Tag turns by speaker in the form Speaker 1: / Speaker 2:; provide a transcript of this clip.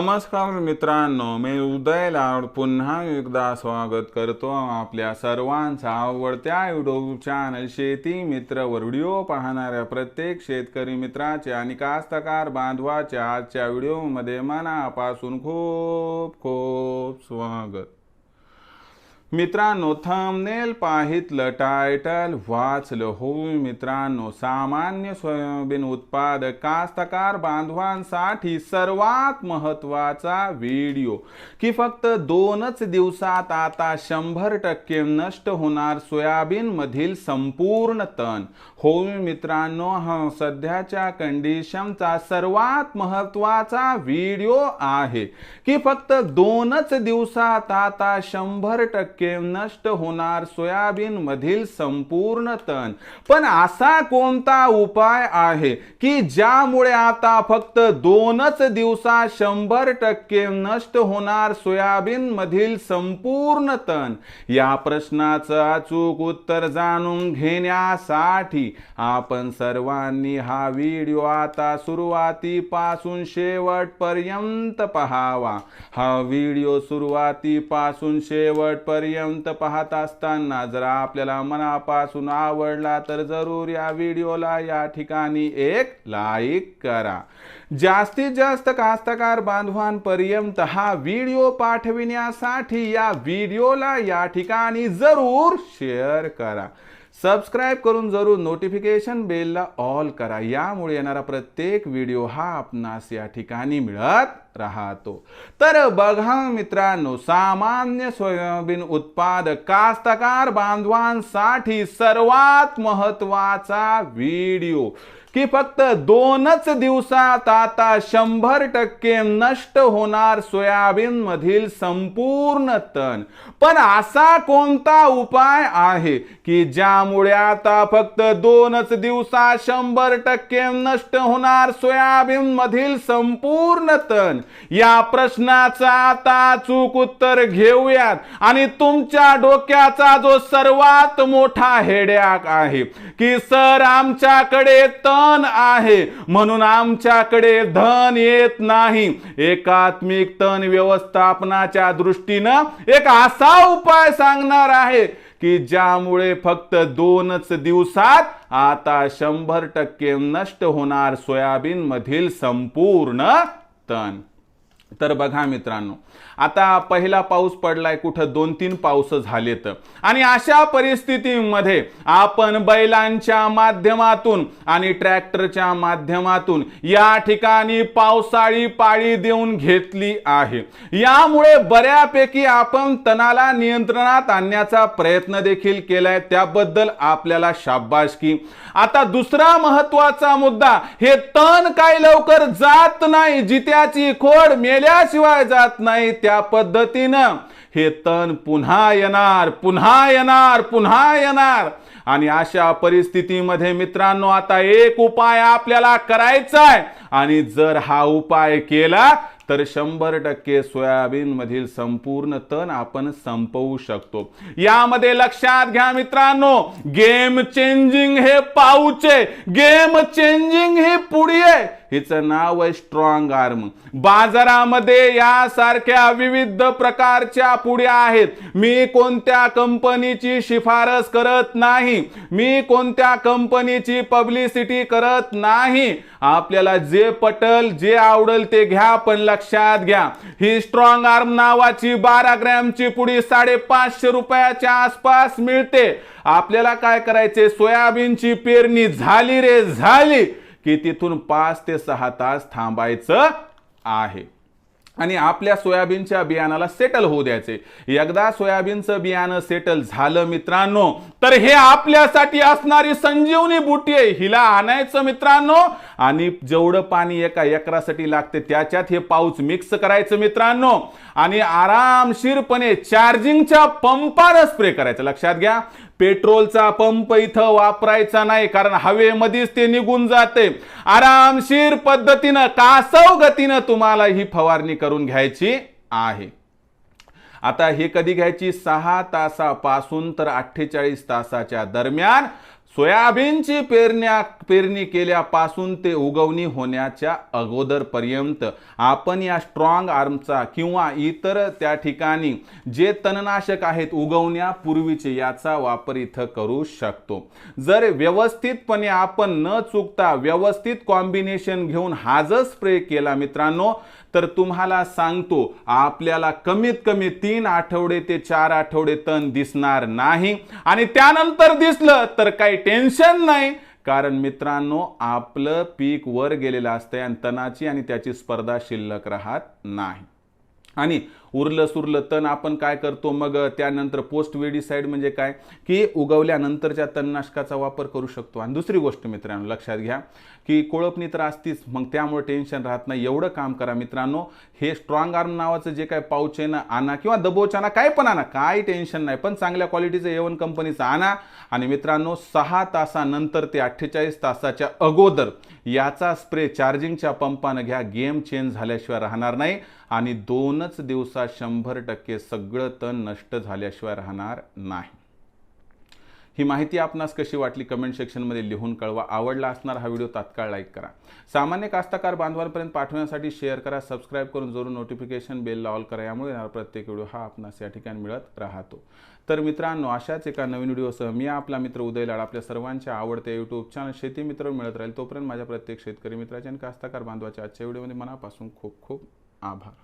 Speaker 1: नमस्कार मित्रांनो, मी उदय लाड पुन्हा एकदा स्वागत करतो आपल्या सर्वांचा आवडत्या यूट्यूब चॅनल शेती मित्र वर व्हिडिओ पाहणाऱ्या प्रत्येक शेतकरी मित्राचे आणि कास्तकार बांधवाचे आजच्या व्हिडिओमध्ये मनापासून खूप खूप स्वागत। मित्रांनो, थंबनेल पाहितलं, टायटल वाचलं होय मित्रांनो, सामान्य सोयाबीन उत्पादक कास्तकार बांधवांसाठी सर्वात महत्त्वाचा व्हिडिओ की फक्त 2च दिवसात आता 100% नष्ट होणार सोयाबीन मधील संपूर्ण तण। होय मित्रांनो, हा सध्याच्या कंडिशनचा सर्वात महत्त्वाचा व्हिडिओ आहे की फक्त 2च दिवसात आता 100% नष्ट होणार सोयाबीन मधील संपूर्ण तण। पण असा कोणता उपाय आहे की ज्यामुळे आता फक्त 2च दिवसात 100% नष्ट होणार सोयाबीन मधील संपूर्ण तण? या प्रश्नाचं अचूक उत्तर जाणून घेण्यासाठी आपण सर्वांनी हा व्हिडिओ आता सुरुवातीपासून शेवटपर्यंत पहावा। हा व्हिडिओ सुरुवातीपासून शेवटपर्यंत पाहत असताना जर आपल्याला मनापासून आवडला तर जरूर या व्हिडिओला या ठिकाणी एक लाईक करा। जास्तीत जास्त कास्तकार बांधवांपर्यंत हा व्हिडिओ पाठविण्यासाठी या व्हिडिओला या ठिकाणी जरूर शेअर करा। सबस्क्राइब करून जरूर नोटिफिकेशन बेलला ऑल करा, यामुळे येणारा प्रत्येक व्हिडिओ हा आपणास या ठिकाणी मिळत राहतो। तर बघा मित्रांनो, सामान्य सोयाबीन उत्पादक कास्तकार बांधवांसाठी सर्वात महत्त्वाचा व्हिडिओ की फक्त 2च दिवसात आता 100% नष्ट होणार सोयाबीन मधील संपूर्ण तण। पण असा कोणता उपाय आहे की ज्यामुळे आता फक्त 2च दिवसात 100% नष्ट होणार सोयाबीन मधील संपूर्ण तण? या प्रश्नाचं आता अचूक उत्तर घेऊयात। आणि तुमच्या डोक्याचा जो सर्वात मोठा हेडॅक आहे की सर आमच्याकडे तण आहे म्हणून आमच्याकडे धन येत नाही, एकात्मिक तण व्यवस्थापनाच्या दृष्टीने एक असा उपाय सांगणार आहे की ज्यामुळे फक्त 2च दिवसात आता 100% नष्ट होणार सोयाबीन मधील संपूर्ण तण। तर बघा मित्रांनो, आता पहिला पाऊस पडलाय, कुठं 2-3 पाऊस झालेत आणि अशा परिस्थितीमध्ये आपण बैलांच्या माध्यमातून आणि ट्रॅक्टरच्या माध्यमातून या ठिकाणी पावसाळी पाळी देऊन घेतली आहे। यामुळे बऱ्यापैकी आपण तणाला नियंत्रणात आणण्याचा प्रयत्न देखील केलाय, त्याबद्दल आपल्याला शाबासकी। आता दुसरा महत्त्वाचा मुद्दा, हे तण काही लवकर जात नाही, जित्याची खोड मेल्याशिवाय जात नाही, त्या पद्धतीनं हे तण पुन्हा येणार, पुन्हा येणार, पुन्हा येणार। आणि अशा परिस्थितीमध्ये मित्रांनो, आता एक उपाय आपल्याला करायचा आहे आणि जर हा उपाय केला तर 100% सोयाबीन मधील संपूर्ण तण आपण संपवू शकतो। यामध्ये लक्षात घ्या मित्रांनो, गेम चेंजिंग हे पाऊच आहे, गेम चेंजिंग ही पुडी आहे, हिचं नाव आहे स्ट्रॉंग आर्म। बाजारामध्ये यासारख्या विविध प्रकारच्या पुड्या आहेत। मी कोणत्या कंपनीची शिफारस करत नाही, मी कोणत्या कंपनीची पब्लिसिटी करत नाही, आपल्याला जे पटल जे आवडेल ते घ्या। पण लक्षात घ्या, ही स्ट्रॉंग आर्म नावाची 12 ग्रॅमची पुडी 550 रुपयाच्या आसपास मिळते। आपल्याला काय करायचे, सोयाबीनची पेरणी झाली रे झाली की तिथून 5 ते 6 तास थांबायचं आहे आणि आपल्या सोयाबीनच्या बियाणाला सेटल होऊ द्यायचे। एकदा सोयाबीनचं बियाणं सेटल झालं मित्रांनो, तर हे आपल्यासाठी असणारी संजीवनी बुटी आहे, हिला आणायचं मित्रांनो आणि जेवढं पाणी एका एकरासाठी लागते त्याच्यात हे पाऊच मिक्स करायचं मित्रांनो आणि आरामशीरपणे चार्जिंगच्या पंपाने स्प्रे करायचं। लक्षात घ्या, पेट्रोलचा पंप इथं वापरायचा नाही, कारण हवेमध्येच ते निघून जाते। आरामशीर पद्धतीने कासव गतीने तुम्हाला ही फवारणी करून घ्यायची आहे। आता हे कधी घ्यायची, 6 तासापासून तर 48 तासाच्या दरम्यान सोयाबीनची पेरणी केल्यापासून ते उगवणी होण्याच्या अगोदरपर्यंत आपण या स्ट्रॉंग आर्मचा किंवा इतर त्या ठिकाणी जे तणनाशक आहेत उगवण्यापूर्वीचे याचा वापर इथं करू शकतो। जर व्यवस्थितपणे आपण न चुकता व्यवस्थित कॉम्बिनेशन घेऊन हा जर स्प्रे केला मित्रांनो, तर तुम्हाला सांगतो आपल्याला कमीत कमी 3 आठवडे ते 4 आठवडे तण दिसणार नाही, आणि त्यानंतर दिसलं तर काही टेन्शन नाही, कारण मित्रांनो आपलं पीक वर गेलेलं असतंय आणि तणाची आणि त्याची स्पर्धा शिल्लक राहत नाही। आणि उरलं सुरलं तण आपण काय करतो मग त्यानंतर पोस्ट वेडीसाइड म्हणजे काय की उगवल्यानंतरच्या तणनाशकाचा वापर करू शकतो। आणि दुसरी गोष्ट मित्रांनो लक्षात घ्या की कोळपणी तर असतीच, मग त्यामुळे टेन्शन राहत नाही। एवढं काम करा मित्रांनो, हे स्ट्रॉंग आर्म नावाचं जे काय पाऊच आहे ना आणा किंवा दबोच आणा, काय पण आणा, काही टेन्शन नाही, पण चांगल्या क्वालिटीचं A1 कंपनीचं आणा। आणि मित्रांनो 6 तासानंतर ते 48 तासाच्या अगोदर याचा स्प्रे चार्जिंगच्या पंपानं घ्या, गेम चेंज झाल्याशिवाय राहणार नाही, आणि 2च दिवसात 100% सगळं तण नष्ट झाल्याशिवाय राहणार नाही। ही माहिती आपणास कशी वाटली कमेंट सेक्शनमध्ये लिहून कळवा। आवडला असणार हा व्हिडिओ तात्काळ लाईक करा, सामान्य कास्तकार बांधवांपर्यंत पाठवण्यासाठी शेअर करा, सबस्क्राईब करून जरूर नोटिफिकेशन बेलला ऑल करा, यामुळे प्रत्येक व्हिडिओ हा आपणास या ठिकाणी मिळत राहतो। तर मित्रांनो अशाच एका नवीन व्हिडिओसह मी आपला मित्र उदय लाड आपल्या सर्वांच्या आवडत्या यूट्यूब चॅनल शेती मित्र मिळत राहील। तोपर्यंत माझ्या प्रत्येक शेतकरी मित्राच्या आणि कास्तकार बांधवाच्या आजच्या व्हिडिओमध्ये मनापासून खूप खूप आभार।